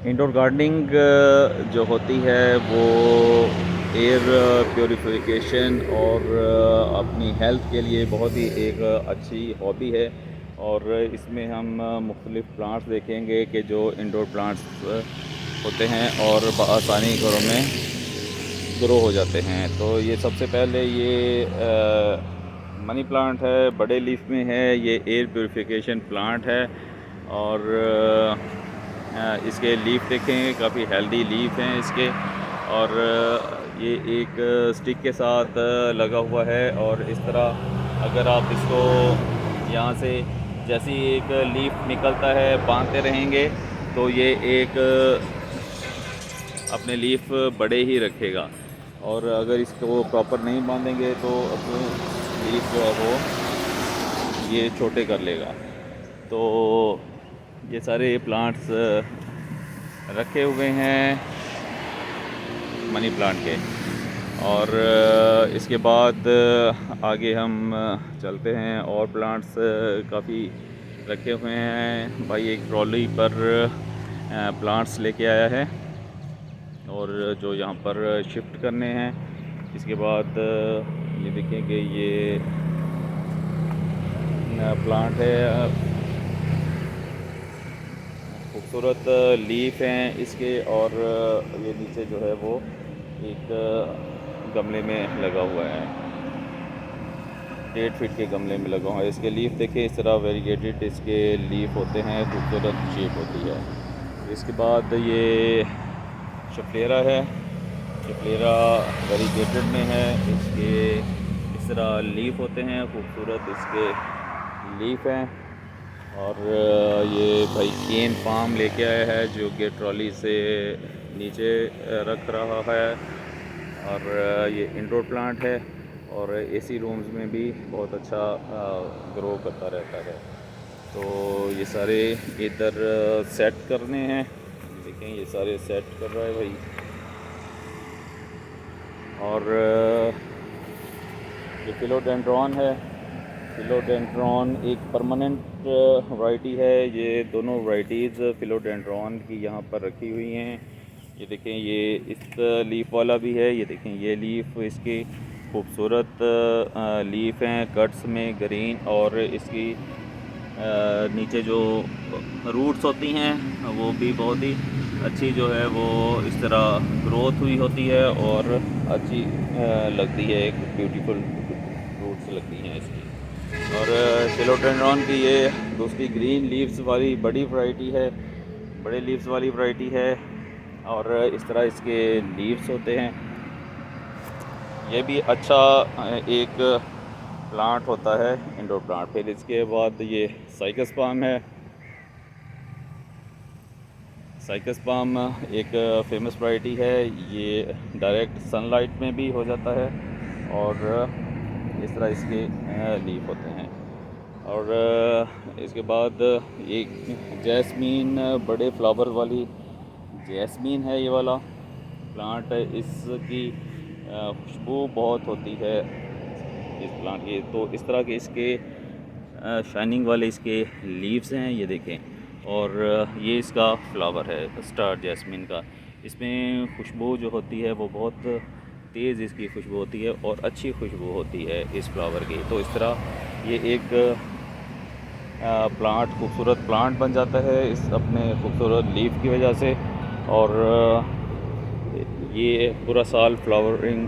Indoor gardening जो होती है वो एयर प्योरीफिकेशन और अपनी हेल्थ के लिए बहुत ही एक अच्छी हॉबी है। और इसमें हम मुख्तलिफ़ प्लांट्स देखेंगे कि जो इंडोर प्लांट्स होते हैं और बआसानी घरों में ग्रो हो जाते हैं। तो ये सबसे पहले ये मनी प्लांट है, बड़े लीफ में है, ये एयर प्योरीफिकेशन प्लांट है। और इसके लीफ देखें, काफ़ी हेल्दी लीफ हैं इसके। और ये एक स्टिक के साथ लगा हुआ है। और इस तरह अगर आप इसको यहाँ से जैसे ही एक लीफ निकलता है बांधते रहेंगे तो ये एक अपने लीफ बड़े ही रखेगा। और अगर इसको प्रॉपर नहीं बांधेंगे तो अपने लीफ जो है वो ये छोटे कर लेगा। तो ये सारे प्लांट्स रखे हुए हैं मनी प्लांट के। और इसके बाद आगे हम चलते हैं और प्लांट्स काफ़ी रखे हुए हैं। भाई एक ट्रॉली पर प्लांट्स लेके आया है और जो यहाँ पर शिफ्ट करने हैं। इसके बाद ये देखें कि ये प्लांट है, खूबसूरत लीफ हैं इसके। और ये नीचे जो है वो एक गमले में लगा हुआ है, 8 फीट के गमले में लगा हुआ है। इसके लीफ देखें, इस तरह वेरीगेटेड इसके लीफ होते हैं, खूबसूरत शेप होती है। इसके बाद ये शफलेरा है, शफलेरा वेरीगेटेड में है। इसके इस तरह लीफ होते हैं, खूबसूरत इसके लीफ हैं। और ये भाई केन पाम लेके आया है जो कि ट्रॉली से नीचे रख रहा है। और ये इंडोर प्लांट है और एसी रूम्स में भी बहुत अच्छा ग्रो करता रहता है। तो ये सारे इधर सेट करने हैं, देखें ये सारे सेट कर रहा है भाई। और ये फिलोडेंड्रॉन है, फिलोडेंड्रॉन एक परमानेंट वैरायटी है। ये दोनों वैरायटीज़ फिलोडेंड्रॉन की यहाँ पर रखी हुई हैं। ये देखें, ये इस लीफ वाला भी है, ये देखें ये लीफ इसकी खूबसूरत लीफ हैं, कट्स में ग्रीन। और इसकी नीचे जो रूट्स होती हैं वो भी बहुत ही अच्छी जो है वो इस तरह ग्रोथ हुई होती है और अच्छी लगती है, एक ब्यूटीफुल रूट्स लगती हैं इसकी। और फिलोडेंड्रॉन की ये दूसरी ग्रीन लीव्स वाली बड़ी वैरायटी है, बड़े लीव्स वाली वैरायटी है। और इस तरह इसके लीव्स होते हैं। ये भी अच्छा एक प्लांट होता है, इंडोर प्लांट। फिर इसके बाद ये साइकस पाम है। साइकस पाम एक फेमस वैरायटी है। ये डायरेक्ट सनलाइट में भी हो जाता है और इस तरह इसके लीफ होते हैं। और इसके बाद एक जैस्मीन, बड़े फ्लावर वाली जैस्मीन है ये वाला प्लांट। इसकी खुशबू बहुत होती है इस प्लांट की। तो इस तरह के इसके शाइनिंग वाले इसके लीव्स हैं, ये देखें। और ये इसका फ्लावर है स्टार जैस्मिन का। इसमें खुशबू जो होती है वो बहुत तेज़ इसकी खुशबू होती है और अच्छी खुशबू होती है इस फ्लावर की। तो इस तरह ये एक प्लांट खूबसूरत प्लांट बन जाता है इस अपने खूबसूरत लीफ की वजह से। और ये पूरा साल फ्लावरिंग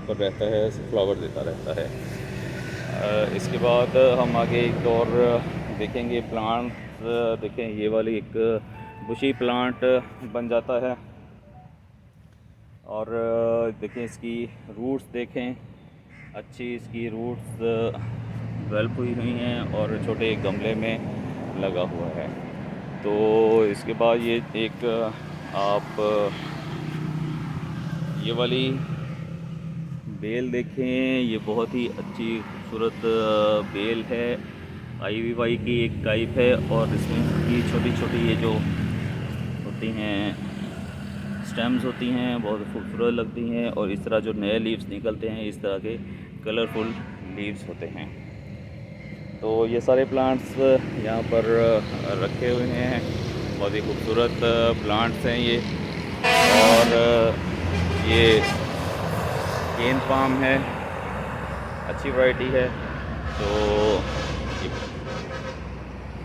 पर रहता है, फ्लावर देता रहता है। इसके बाद हम आगे एक और देखेंगे प्लांट। देखें ये वाली एक बुशी प्लांट बन जाता है। और देखें इसकी रूट्स देखें, अच्छी इसकी रूट्स डेवलप हुई हैं और छोटे गमले में लगा हुआ है। तो इसके बाद ये एक आप ये वाली बेल देखें, ये बहुत ही अच्छी खूबसूरत बेल है, IVY की एक टाइप है। और इसमें ये छोटी छोटी ये जो होती हैं स्टेम्स होती हैं, बहुत खूबसूरत लगती हैं। और इस तरह जो नए लीव्स निकलते हैं इस तरह के कलरफुल लीव्स होते हैं। तो ये सारे प्लांट्स यहाँ पर रखे हुए हैं। बहुत ही खूबसूरत प्लांट्स हैं ये। और ये केन पाम है, अच्छी वैरायटी है। तो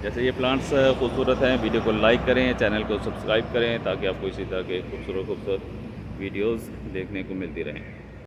जैसे ये प्लांट्स खूबसूरत हैं, वीडियो को लाइक करें, चैनल को सब्सक्राइब करें ताकि आपको इसी तरह के खूबसूरत वीडियोस देखने को मिलती रहें।